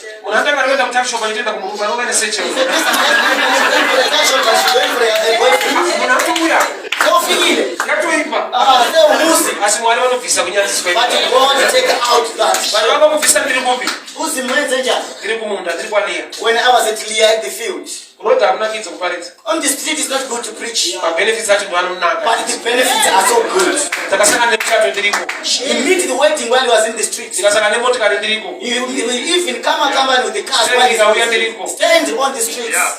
S1: Go feel it. But God take out that. When I was at Leah at the field, on the street is not good to preach, but the benefits are so good. He meet the wedding while he was in the street. He even come with the cars while he stand on the streets. Are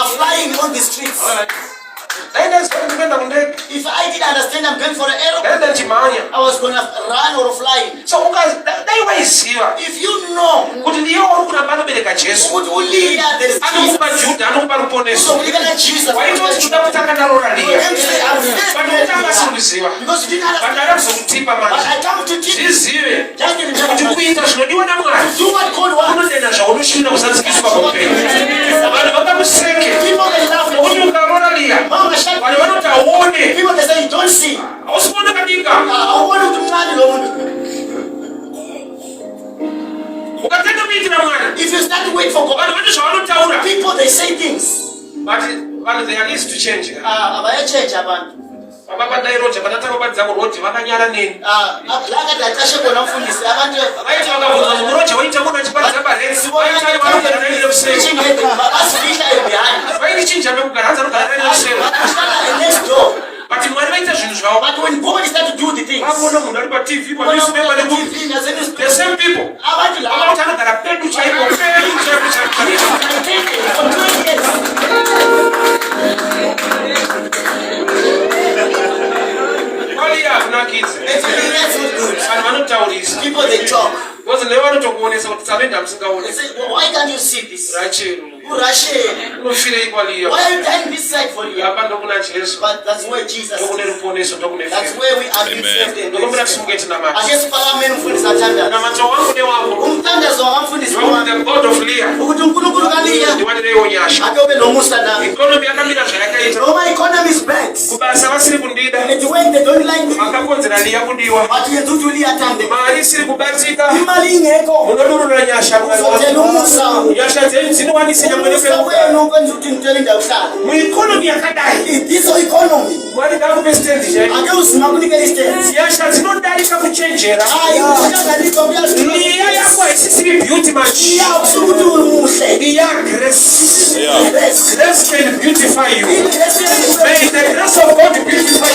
S1: flying on the streets. If I didn't understand I'm going for an aeroplane, I was going to run or fly. So if you know who leader there is Jesus, so we're going to Jesus. Because you didn't understand. But I come to teach you. Do what God wants. People they love people they say you don't see. If you start to wait for God, people they say things.
S2: But they are used to change.
S1: Abayachange abantu.
S2: Ababa dairoja banataka badza mu road vakanyala nini?
S1: Lakati atashe kona mfundisi abantu
S2: vaiti vakavuza mu road waita kuna chipadza barensi vaita vanogara naile kuseri.
S1: Basifisha ebihani.
S2: Vaiti chinja mekugara hanza rogara naile kuseri.
S1: Next door.
S2: But Mwari vaita zvinhu zvavo.
S1: But when God start to do the things.
S2: Vavona munhu ari pa TV pa newspaper nemuvi. The same people.
S1: Abantu lava
S2: vakati anogara pedu chaipo pedu
S1: people they talk.
S2: Because they want to go on, so
S1: they say, well, why can't you see this?
S2: Russian.
S1: Why are you dying this side for you? But that's where Jesus is. That's where we are being saved and blessed. I just follow men who is attendant. Umtandazo wamfundisi wa
S2: the God of Leah.
S1: Ukutunkulu kalia.
S2: Ndiwani leo nyasha.
S1: Adobe no musana.
S2: Economy akamira zvayakaita.
S1: Roma economy is bad.
S2: Kubasa vasiri kundida.
S1: And when they don't like me.
S2: Vakakonzera Leah kudiwa.
S1: But you do Leah tande.
S2: Mari isiri kubatsika.
S1: Imali ingekho.
S2: Unodurura nyasha mwana.
S1: Uzotela umusa.
S2: Nyasha dzenyu dzinowandisa nyamwene
S1: pe. Wena ukwenza ukuthi ngitshele indawo hlala.
S2: Mu economy yakadai.
S1: This economy.
S2: Mwari ngakupe stand nje.
S1: Ake uzima kunikela stand.
S2: Nyasha dzinodarika kuchenjera.
S1: Hayi, uyagalika uyazi.
S2: Leah yako isisiri beauty match.
S1: Leah usukuthi umuhle.
S2: Leah grace.
S1: Grace.
S2: Grace can beautify you. May the grace of God beautify you.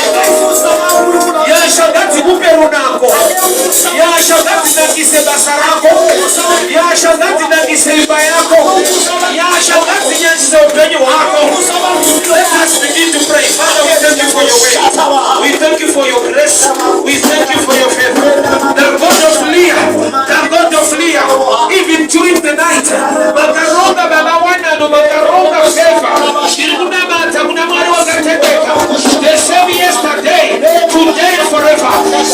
S2: Yasha ngati kupe runako. Yasha ngati nakise basa rako. Yasha ngati nakise imba yako. Yasha ngati nyanyize upenyu wako. Let us begin to pray. Father, we thank you for your way. We thank you for your grace. We thank you for your favor. The God of Leah. The God of Leah. Even during the night. Makaronga baba wana no makaronga favor. Shirunamata kunamari wakatendeka. The same yesterday, today and forever.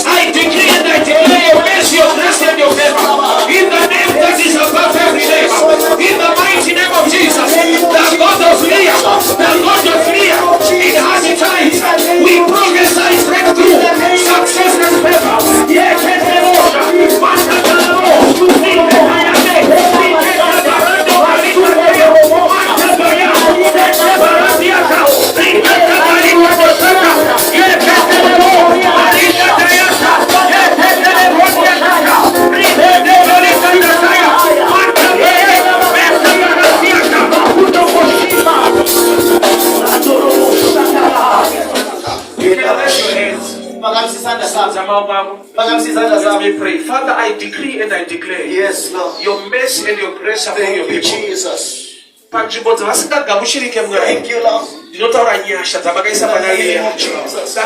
S2: I decree and I declare your mercy, your grace and your favor. In the name that is above every name. In the mighty name of Jesus. The God of Leah. The God of Leah. In hard times, we prophesy breakthrough, success and favor. Yes, Let me pray. Father, I decree and I declare.
S1: Yes, Lord.
S2: Your mercy and your grace upon your people.
S1: Jesus.
S2: Thank you, Lord. The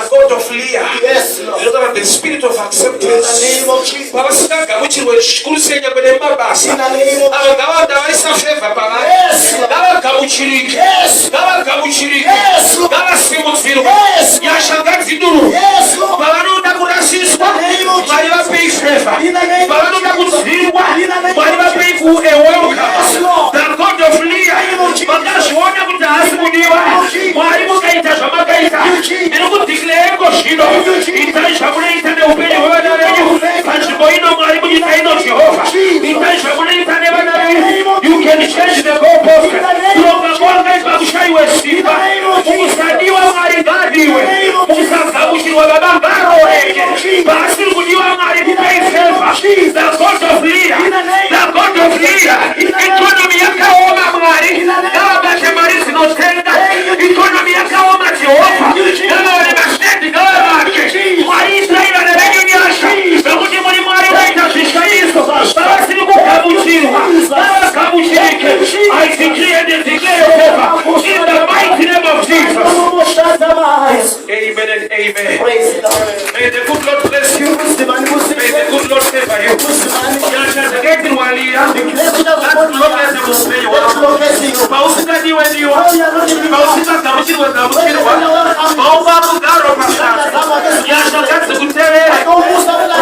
S2: God of Leah.
S1: Yes, Lord.
S2: The spirit of acceptance.
S1: In the name of Jesus.
S2: In the name of Jesus. Yes, you can change the goalpost. The God of Leah, the God of Leah, economy yakaoma mwari, nabate marisi no tenda, economy yakaoma Jehovah, nabate mashendi nabate, mwari Israeli na benyasha, nakuti mwari mwari waita shishaiso, basi kukabuchirwa, kabuchirike. I decree and declare favor in the mighty name of Jesus. Amen and amen. May the good Lord bless you. May the good Lord favor you. Walia,